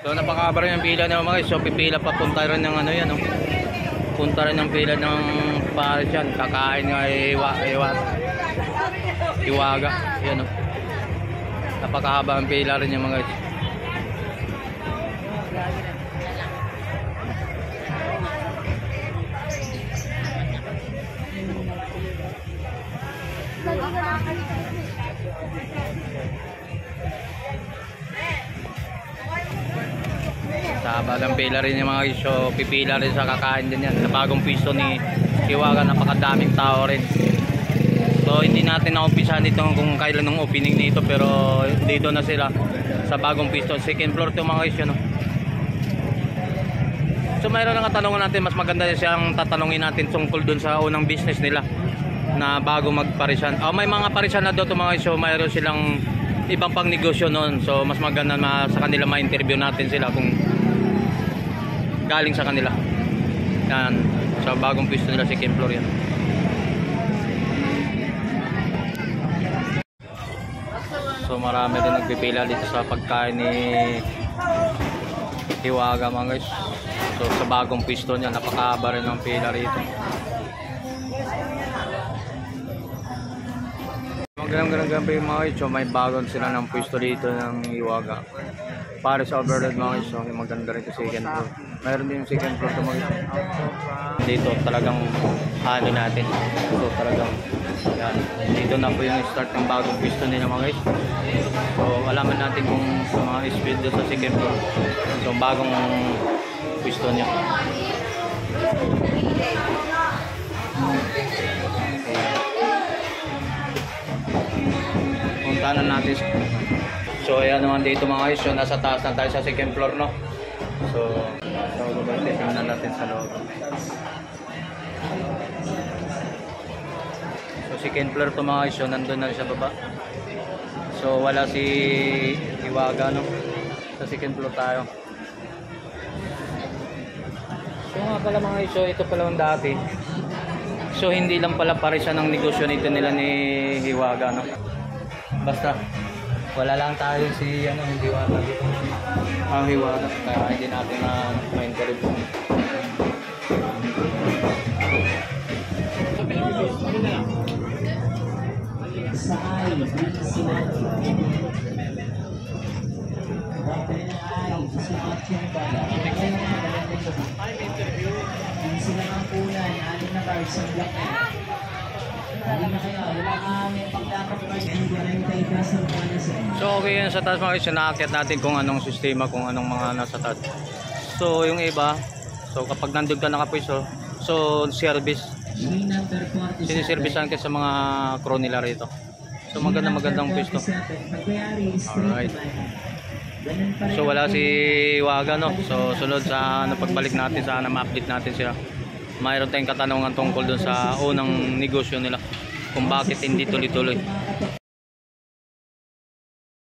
So napakahaba rin yung pila ng mga guys. So pipila papunta rin ng ano yan, no? Punta rin ng pila ng pares yan. Kakain nga iwaga. Yan, no? Napakahaba ang pila rin yung mga guys. Saba ng pila rin yung mga guys. So pipila rin sa kakain din yan. Sa bagong pwesto ni Hiwaga, napakadaming tao rin. So hindi natin naumpisahan dito kung kailan ng opening nito, pero dito na sila sa bagong pwesto. Second floor to mga guys yun, no? So mayroon ang katanungan natin, mas maganda siyang tatanungin natin tungkol dun sa unang business nila na bago magparisan. May mga parisan na doon mga guys. So mayroon silang ibang pang negosyo noon. So mas maganda sa kanila ma-interview natin sila kung galing sa kanila. Yan, sa bagong pwesto nila si Second Floor yan. So marami din nagpipila dito sa pagkain ni Hiwaga mga guys. So sa bagong pwesto niya, napakahaba rin ng pila rito. Magandang gabi mga guys. So may bagon sila ng pwesto dito ng Hiwaga. Pares overload mga guys. So maganda rin sa second floor. Mayroon din yung second floor mga guys. Dito talagang ano natin. So talagang yan. Dito na po yung start ng bagong pwesto nila mga guys. So alaman natin kung sa mga speed doon sa second floor. So bagong pwesto niya. Puntahan natin. So ayan naman dito mga guys. So nasa taas na tayo sa second floor, no. So tingnan natin sa loob. So second floor to mga guys. So nandun na sa baba. So wala si Hiwaga, no. Sa second floor tayo. So nga pala mga guys. So ito pala yung dati. So hindi lang pala parisan ng negosyo nito nila ni Hiwaga, no. Basta wala lang tayo si Hiwaga dito. Ang Hiwaga, kaya hindi natin na ma-interview. So okay yan sa taas mga guys, nakaakyat natin kung anong sistema, kung anong mga nasa taas. So yung iba, so kapag nandun ka nakapwesto, so service, siniservicean ka sa mga crew nila rito. So magandang pwesto. Alright. So wala si Hiwaga, no. So sunod sa pagbalik natin, sana ma-update natin sila. Mayroon tayong katanungan tungkol dun sa unang negosyo nila, kung bakit hindi tuloy-tuloy.